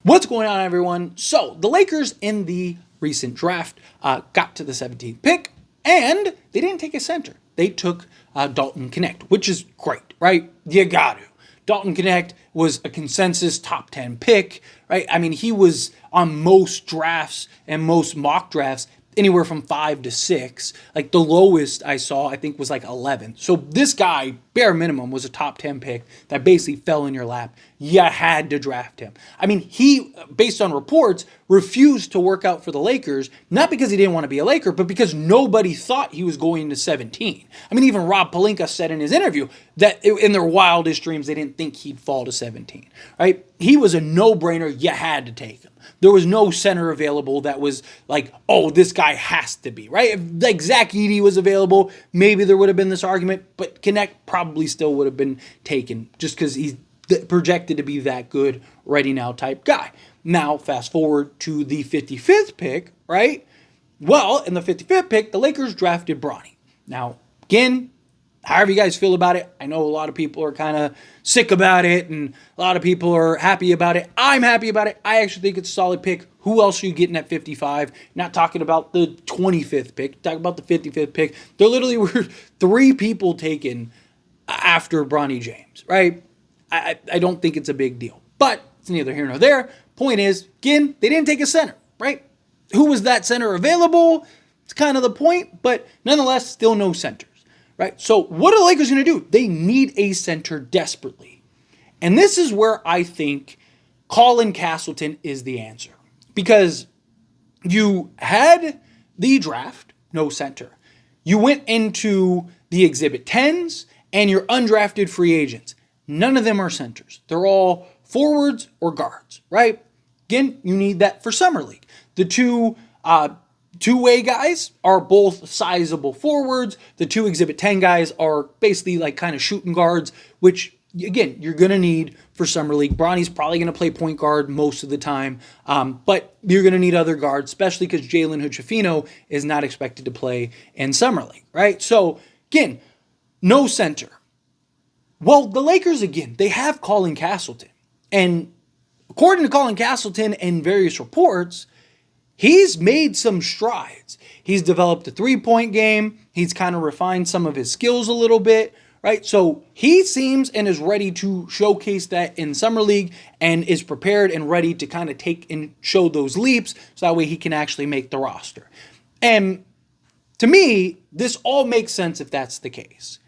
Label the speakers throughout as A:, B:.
A: What's going on, everyone? So, the Lakers in the recent draft got to the 17th pick, and they didn't take a center. They took Dalton Knecht, which is great, right? You got to. Dalton Knecht was a consensus top 10 pick, right? I mean, he was on most drafts and most mock drafts anywhere from 5 to 6. Like the lowest I saw, I think, was like 11. So this guy, bare minimum, was a top 10 pick that basically fell in your lap. You had to draft him. I mean, he, based on reports, refused to work out for the Lakers, not because he didn't want to be a Laker, but because nobody thought he was going to 17. I mean, even Rob Pelinka said in his interview that in their wildest dreams, they didn't think he'd fall to 17, right? He was a no-brainer. You had to take him. There was no center available that was like, oh, this guy has to be, right? If like Zach Edey was available, maybe there would have been this argument, but Knecht probably still would have been taken just because he's projected to be that good, ready now type guy. Now, fast forward to the 55th pick, right? Well, in the 55th pick, the Lakers drafted Bronny. Now, again, however you guys feel about it, I know a lot of people are kind of sick about it, and a lot of people are happy about it. I'm happy about it. I actually think it's a solid pick. Who else are you getting at 55? Not talking about the 25th pick, talking about the 55th pick. There literally were 3 people taken after Bronny James, right? I don't think it's a big deal, but it's neither here nor there. Point is, again, they didn't take a center, right? Who was that center available? It's kind of the point, but nonetheless, still no centers. Right? So what are the Lakers going to do? They need a center desperately. And this is where I think Colin Castleton is the answer. Because you had the draft, no center. You went into the Exhibit 10s and your undrafted free agents. None of them are centers. They're all forwards or guards, right? Again, you need that for Summer League. The two-way guys are both sizable forwards. The 2 Exhibit 10 guys are basically like kind of shooting guards, which, again, you're going to need for Summer League. Bronny's probably going to play point guard most of the time, but you're going to need other guards, especially because Jalen Hood-Schifino is not expected to play in Summer League, right? So, again, no center. Well, the Lakers, again, they have Colin Castleton. And according to Colin Castleton and various reports, he's made some strides. He's developed a three-point game. He's kind of refined some of his skills a little bit, right? So he seems and is ready to showcase that in Summer League and is prepared and ready to kind of take and show those leaps so that way he can actually make the roster. And to me, this all makes sense if that's the case,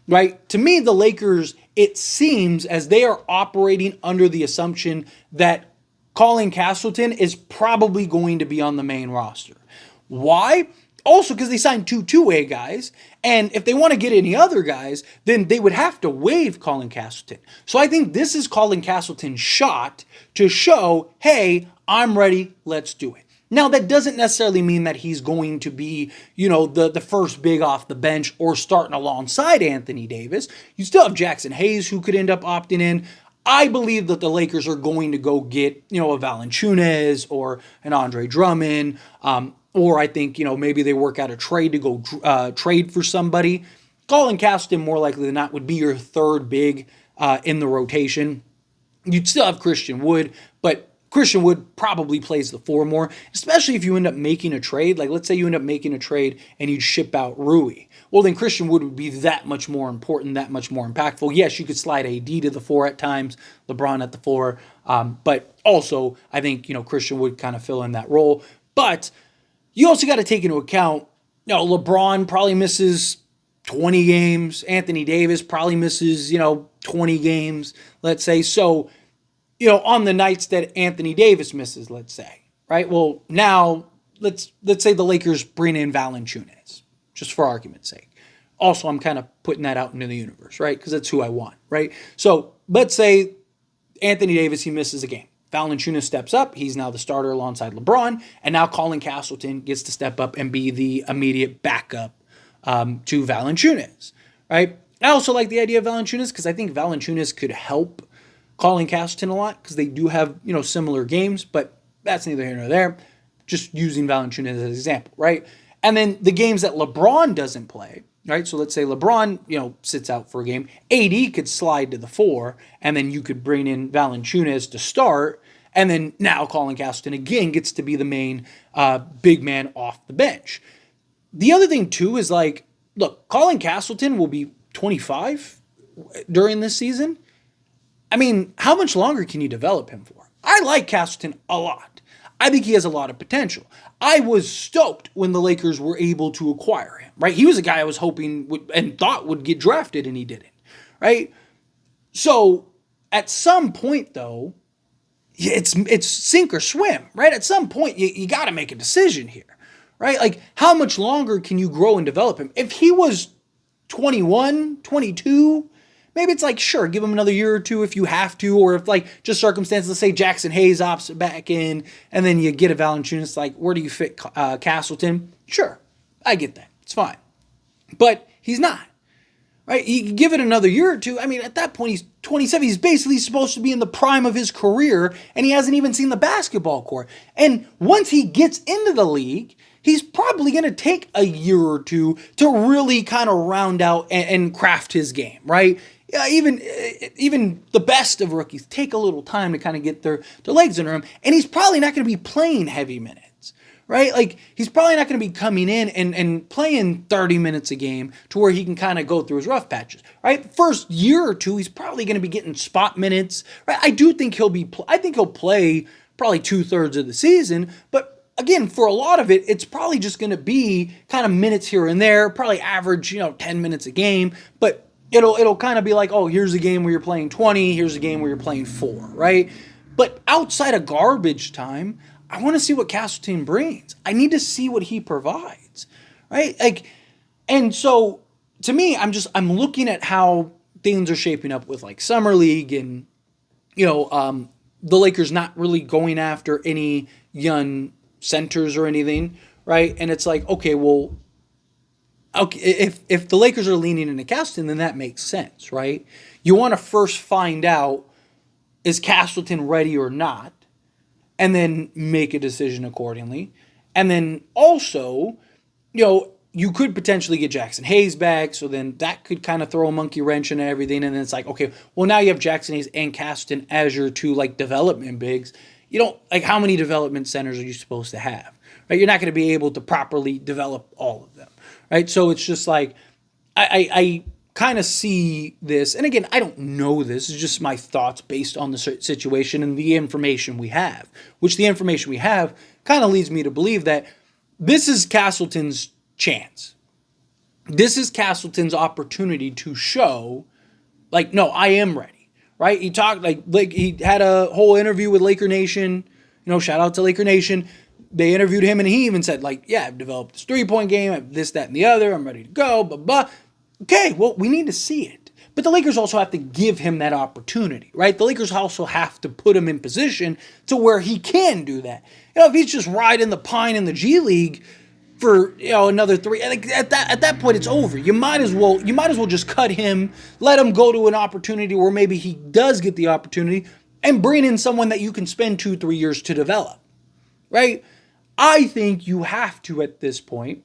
A: right? To me, the Lakers, it seems as they are operating under the assumption that Colin Castleton is probably going to be on the main roster. Why? Also because they signed 2 two-way guys, and if they want to get any other guys, then they would have to waive Colin Castleton. So I think this is Colin Castleton's shot to show, hey, I'm ready, let's do it. Now, that doesn't necessarily mean that he's going to be, the first big off the bench or starting alongside Anthony Davis. You still have Jackson Hayes who could end up opting in. I believe that the Lakers are going to go get, a Valanciunas or an Andre Drummond, or I think, maybe they work out a trade to go trade for somebody. Colin Castleton, more likely than not, would be your third big in the rotation. You'd still have Christian Wood, but Christian Wood probably plays the 4 more, especially if you end up making a trade. Like, let's say you end up making a trade and you'd ship out Rui. Well, then Christian Wood would be that much more important, that much more impactful. Yes, you could slide AD to the 4 at times, LeBron at the 4, but also I think, Christian Wood kind of fill in that role. But you also got to take into account, LeBron probably misses 20 games. Anthony Davis probably misses, 20 games, let's say. So, on the nights that Anthony Davis misses, let's say, right? Well, now let's say the Lakers bring in Valanciunas, just for argument's sake. Also, I'm kind of putting that out into the universe, right? Because that's who I want, right? So let's say Anthony Davis, he misses a game. Valanciunas steps up. He's now the starter alongside LeBron. And now Colin Castleton gets to step up and be the immediate backup to Valanciunas, right? I also like the idea of Valanciunas because I think Valanciunas could help Colin Castleton a lot because they do have, similar games, but that's neither here nor there. Just using Valanciunas as an example, right? And then the games that LeBron doesn't play, right? So let's say LeBron, sits out for a game. AD could slide to the 4, and then you could bring in Valanciunas to start, And then now Colin Castleton again gets to be the main big man off the bench. The other thing too is like, look, Colin Castleton will be 25 during this season. I mean, how much longer can you develop him for? I like Castleton a lot. I think he has a lot of potential. I was stoked when the Lakers were able to acquire him, right? He was a guy I was hoping and thought would get drafted, and he didn't, right? So at some point, though, it's sink or swim, right? At some point, you got to make a decision here, right? Like, how much longer can you grow and develop him? If he was 21, 22, maybe it's like, sure, give him another year or two if you have to, or if like just circumstances, let's say Jackson Hayes opts back in, and then you get a Valanciunas, like, where do you fit Castleton? Sure, I get that. It's fine. But he's not, right? You give it another year or two. I mean, at that point, he's 27. He's basically supposed to be in the prime of his career, and he hasn't even seen the basketball court. And once he gets into the league, he's probably going to take a year or two to really kind of round out and craft his game, right? Even the best of rookies take a little time to kind of get their legs under him, and he's probably not going to be playing heavy minutes, right? Like, he's probably not going to be coming in and playing 30 minutes a game to where he can kind of go through his rough patches, right? First year or two, he's probably going to be getting spot minutes, right? I think he'll play probably 2/3 of the season, but again, for a lot of it, it's probably just going to be kind of minutes here and there, probably average, 10 minutes a game, but it'll kind of be like, oh, here's a game where you're playing 20, here's a game where you're playing 4, right? But outside of garbage time, I want to see what Castleton brings. I need to see what he provides, right? Like, and so to me, I'm looking at how things are shaping up with like Summer League and, the Lakers not really going after any young centers or anything, right? And it's like, okay, if the Lakers are leaning into Castleton, then that makes sense, right? You want to first find out, is Castleton ready or not, and then make a decision accordingly. And then also, you could potentially get Jackson Hayes back, so then that could kind of throw a monkey wrench into everything, and then it's like, okay, well, now you have Jackson Hayes and Castleton as your two, like, development bigs. How many development centers are you supposed to have, right? You're not going to be able to properly develop all of them. Right, so it's just like, I kind of see this, and again, I don't know this, it's just my thoughts based on the situation and the information we have, which the information we have kind of leads me to believe that this is Castleton's chance. This is Castleton's opportunity to show, like, no, I am ready, right? He talked, like he had a whole interview with Laker Nation, shout out to Laker Nation. They interviewed him, and he even said, like, yeah, I've developed this three-point game, I have this, that, and the other, I'm ready to go, blah, blah. Okay, well, we need to see it. But the Lakers also have to give him that opportunity, right? The Lakers also have to put him in position to where he can do that. If he's just riding the pine in the G League for, another 3, like, at that point, it's over. You might as well just cut him, let him go to an opportunity where maybe he does get the opportunity, and bring in someone that you can spend 2-3 years to develop, right? I think you have to at this point,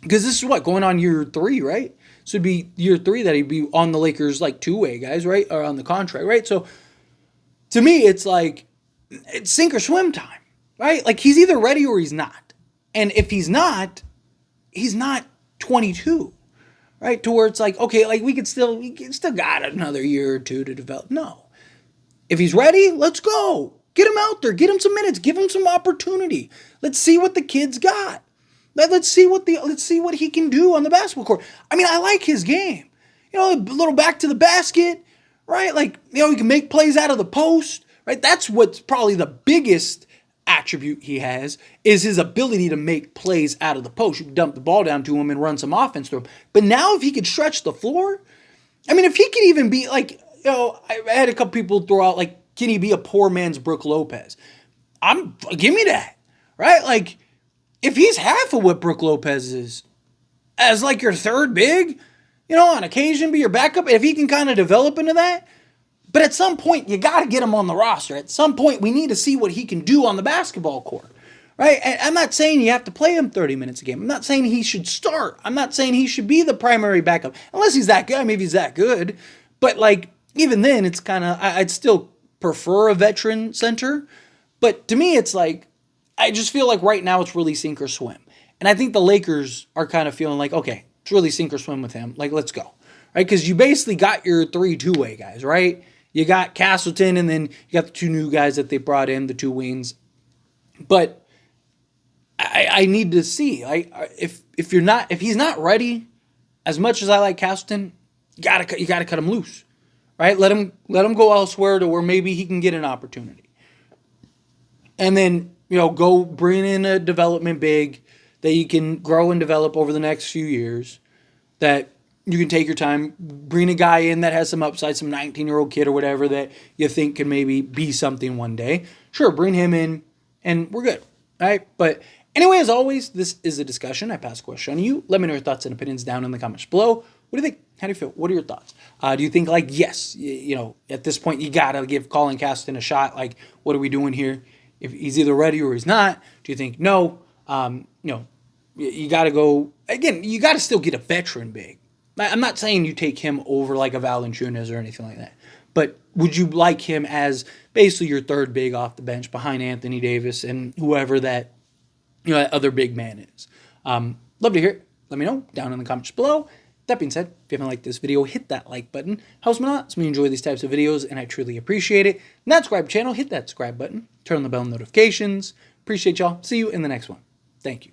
A: because this is going on year 3, right? So it'd be year 3 that he'd be on the Lakers, like, two-way guys, right? Or on the contract, right? So to me, it's like, it's sink or swim time, right? Like, he's either ready or he's not. And if he's not 22, right? To where it's like, okay, like, we can still got another year or two to develop. No. If he's ready, let's go. Get him out there. Get him some minutes. Give him some opportunity. Let's see what the kid's got. Let's see what he can do on the basketball court. I mean, I like his game. A little back to the basket, right? Like, he can make plays out of the post, right? That's what's probably the biggest attribute he has, is his ability to make plays out of the post. You can dump the ball down to him and run some offense through him. But now if he could stretch the floor, I mean, if he could even be like, I had a couple people throw out, like, can he be a poor man's Brook Lopez? Give me that, right? Like, if he's half of what Brook Lopez is, as like your third big, on occasion be your backup, if he can kind of develop into that. But at some point, you got to get him on the roster. At some point, we need to see what he can do on the basketball court, right? And I'm not saying you have to play him 30 minutes a game. I'm not saying he should start. I'm not saying he should be the primary backup, unless he's that good. Maybe he's that good. But, like, even then, it's kind of, I'd still prefer a veteran center. But to me, it's like, I just feel like right now it's really sink or swim. And I think the Lakers are kind of feeling like, okay, it's really sink or swim with him. Like, let's go. Right? Because you basically got your 3 two-way guys, right? You got Castleton, and then you got the 2 new guys that they brought in, the 2 wings. But I need to see. If he's not ready, as much as I like Castleton, you gotta cut him loose. Right? Let him go elsewhere to where maybe he can get an opportunity. And then, go bring in a development big that you can grow and develop over the next few years, that you can take your time, bring a guy in that has some upside, some 19-year-old kid or whatever that you think can maybe be something one day. Sure, bring him in, and we're good, right? But anyway, as always, this is a discussion. I pass a question on you. Let me know your thoughts and opinions down in the comments below. What do you think? How do you feel? What are your thoughts? Do you think, like, yes, at this point, you got to give Colin Castleton a shot? Like, what are we doing here? If he's either ready or he's not, do you think no? You got to go, again, you got to still get a veteran big. I'm not saying you take him over like a Valanciunas or anything like that, but would you like him as basically your 3rd big off the bench behind Anthony Davis and whoever that that other big man is? Love to hear it. Let me know down in the comments below. That being said, if you haven't liked this video, hit that like button. Helps me a lot. Helps me enjoy these types of videos, and I truly appreciate it. Not subscribe channel, hit that subscribe button. Turn on the bell notifications. Appreciate y'all. See you in the next one. Thank you.